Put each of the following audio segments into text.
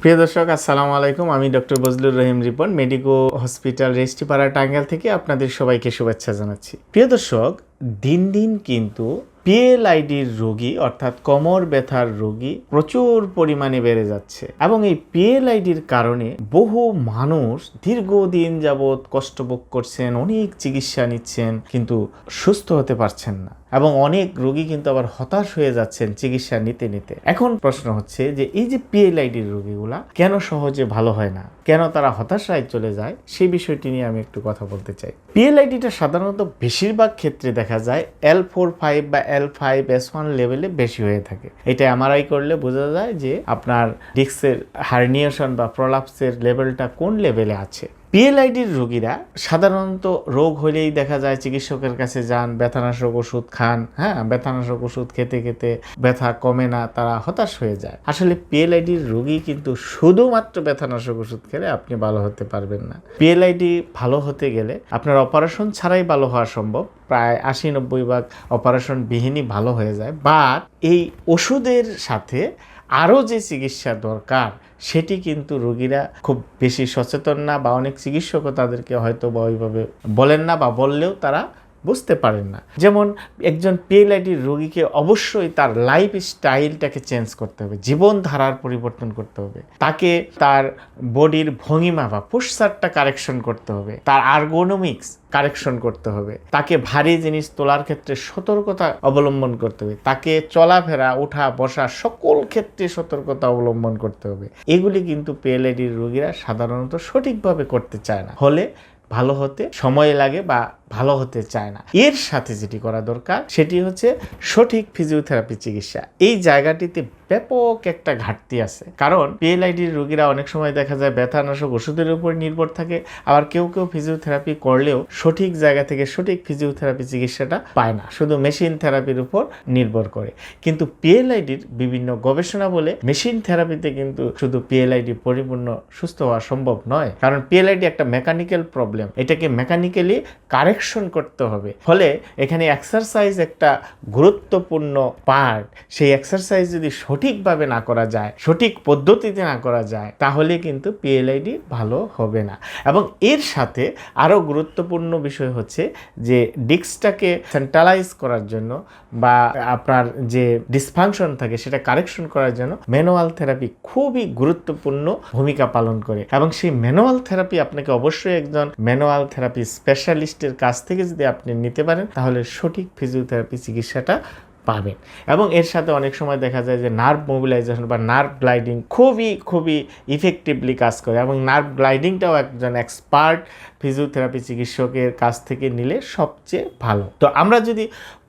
প্রিয় দর্শক, আসসালামু আলাইকুম। আমি ডক্টর বজলুর রহিম রিপন, মেডিকো হসপিটাল, রেস্টিপাড়া, টাঙ্গাইল থেকে আপনাদের সবাইকে শুভেচ্ছা জানাচ্ছি। প্রিয় দর্শক, দিন দিন কিন্তু পিএলআইডির রোগী অর্থাৎ কোমর ব্যথার রোগী প্রচুর পরিমাণে বেড়ে যাচ্ছে এবং এই পিএলআইডির কারণে বহু মানুষ দীর্ঘদিন যাবৎ কষ্ট ভোগ করছেন, অনেক চিকিৎসা নিচ্ছেন কিন্তু সুস্থ হতে পারছেন না এবং অনেক রোগী কিন্তু আবার হতাশ হয়ে যাচ্ছেন চিকিৎসা নিতে নিতে। এখন প্রশ্ন হচ্ছে যে এই যে পিএলআইডির রোগীগুলা কেন সহজে ভালো হয় না, কেন তারা হতাশায় চলে যায়, সেই বিষয়টি নিয়ে আমি একটু কথা বলতে চাই। পিএলআইডিটা সাধারণত বেশিরভাগ ক্ষেত্রে দেখা যায় L4-5 বা L5-S1 লেভেলে বেশি হয়ে থাকে। এটা এমআরআই করলে বোঝা যায় যে আপনার ডিস্কের হার্নিয়েশন বা প্রলাপসের লেভেলটা কোন লেভেলে আছে। পিএলআইডির রোগীরা সাধারণত রোগ হলেই দেখা যায় চিকিৎসকের কাছে যান, ব্যথানাশক ওষুধ খান, ব্যথানাশক ওষুধ খেতে খেতে ব্যথা কমে না, তারা হতাশ হয়ে যায়। আসলে পিএলআইডির রোগী কিন্তু শুধুমাত্র ব্যথানাশক ওষুধ খেলে আপনি ভালো হতে পারবেন না। পিএলআইডি ভালো হতে গেলে আপনার অপারেশন ছাড়াই ভালো হওয়া সম্ভব। প্রায় 80-90 ভাগ অপারেশন বিহীনই ভালো হয়ে যায়। বাট এই ওষুধের সাথে আরও যে চিকিৎসা দরকার সেটি কিন্তু রোগীরা খুব বেশি সচেতন না, বা অনেক চিকিৎসকও তাদেরকে হয়তো বা ওইভাবে বলেন না, বা বললেও তারা বুঝতে পারেন না। যেমন একজন পিএলআইডির রোগীকে অবশ্যই তার লাইফ স্টাইলটাকে চেঞ্জ করতে হবে, জীবনধারার পরিবর্তন করতে হবে, তাকে তার বডির ভঙ্গিমা বা পোশ্চারটা কারেকশন করতে হবে, তার আর্গোনমিক্স কারেকশন করতে হবে, তাকে ভারী জিনিস তোলার ক্ষেত্রে সতর্কতা অবলম্বন করতে হবে, তাকে চলাফেরা, ওঠা বসা সকল ক্ষেত্রে সতর্কতা অবলম্বন করতে হবে। এগুলি কিন্তু পিএলআইডির রোগীরা সাধারণত সঠিকভাবে করতে চায় না, হলে ভালো হতে সময় লাগে বা ভালো হতে চায় না। এর সাথে যেটি করা দরকার সেটি হচ্ছে সঠিক ফিজিওথেরাপি চিকিৎসা। এই জায়গাটিতে ব্যাপক একটা ঘাটতি আছে, কারণ পিএলআইডির রোগীরা অনেক সময় দেখা যায় ব্যথানাশক ওষুধের উপর নির্ভর থাকে, আবার কেউ কেউ ফিজিওথেরাপি করলেও সঠিক জায়গা থেকে সঠিক ফিজিওথেরাপি চিকিৎসাটা পায় না, শুধু মেশিন থেরাপির উপর নির্ভর করে। কিন্তু পিএলআইডির বিভিন্ন গবেষণা বলে মেশিন থেরাপিতে কিন্তু শুধু পিএলআইডি পরিপূর্ণ সুস্থ হওয়া সম্ভব নয়, কারণ পিএলআইডি একটা মেকানিক্যাল প্রবলেম, এটাকে মেকানিক্যালি কারেকশন করতে হবে। ফলে এখানে এক্সারসাইজ একটা গুরুত্বপূর্ণ পার্ট। সেই এক্সারসাইজ যদি সঠিকভাবে না করা যায়, সঠিক পদ্ধতিতে না করা যায়, তাহলে কিন্তু পিএলআইডি ভালো হবে না। এবং এর সাথে আরও গুরুত্বপূর্ণ বিষয় হচ্ছে যে ডিস্কটাকে সেন্ট্রালাইজ করার জন্য বা আপনার যে ডিসফাংশন থাকে সেটা কারেকশন করার জন্য ম্যানুয়াল থেরাপি খুবই গুরুত্বপূর্ণ ভূমিকা পালন করে। এবং সেই ম্যানুয়াল থেরাপি আপনাকে অবশ্যই একজন ম্যানুয়াল থেরাপি স্পেশালিস্টের কাছ থেকে যদি আপনি নিতে পারেন, তাহলে সঠিক ফিজিওথেরাপি চিকিৎসাটা পাবেন। এবং এর সাথে অনেক সময় দেখা যায় যে নার্ভ মোবিলাইজেশন বা নার্ভ গ্লাইডিং খুবই ইফেক্টিভলি কাজ করে, এবং নার্ভ গ্লাইডিংটাও একজন এক্সপার্ট ফিজিওথেরাপি চিকিৎসকের কাছ থেকে নিলে সবচেয়ে ভালো। তো আমরা যদি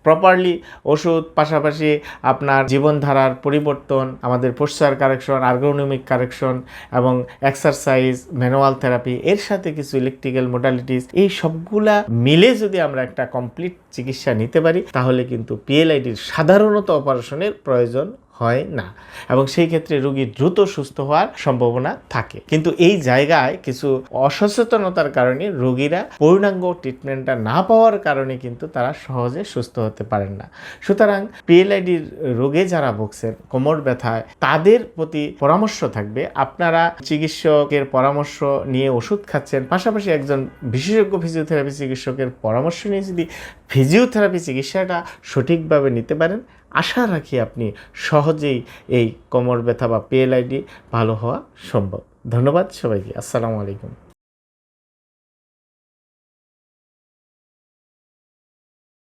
প্রপারলি ওষুধ পাশাপাশি আপনার জীবনধারার পরিবর্তন, আমাদের পোশ্চার কারেকশন, আর্গোনমিক কারেকশন এবং এক্সারসাইজ, ম্যানুয়াল থেরাপি, এর সাথে কিছু ইলেকট্রিক্যাল মোডালিটিস, এই সবগুলা মিলে যদি আমরা একটা কমপ্লিট চিকিৎসা নিতে পারি, তাহলে কিন্তু পিএলআইডির সাধারণত অপারেশনের প্রয়োজন হয় না, এবং সেই ক্ষেত্রে রোগী দ্রুত সুস্থ হওয়ার সম্ভাবনা থাকে। কিন্তু এই জায়গায় কিছু অসচেতনতার কারণে রোগীরা পূর্ণাঙ্গ ট্রিটমেন্টটা না পাওয়ার কারণে কিন্তু তারা সহজে সুস্থ হতে পারেন না। সুতরাং পিএলআইডির রোগে যারা ভুগছেন, কোমর ব্যথায়, তাদের প্রতি পরামর্শ থাকবে, আপনারা চিকিৎসকের পরামর্শ নিয়ে ওষুধ খাচ্ছেন, পাশাপাশি একজন বিশেষজ্ঞ ফিজিওথেরাপি চিকিৎসকের পরামর্শ নিয়ে যদি ফিজিওথেরাপি চিকিৎসাটা সঠিকভাবে নিতে পারেন, আশা রাখি আপনি সহজেই এই কোমর ব্যথা বা পিএলআইডি ভালো হওয়া সম্ভব। ধন্যবাদ সবাইকে। আসসালামু আলাইকুম।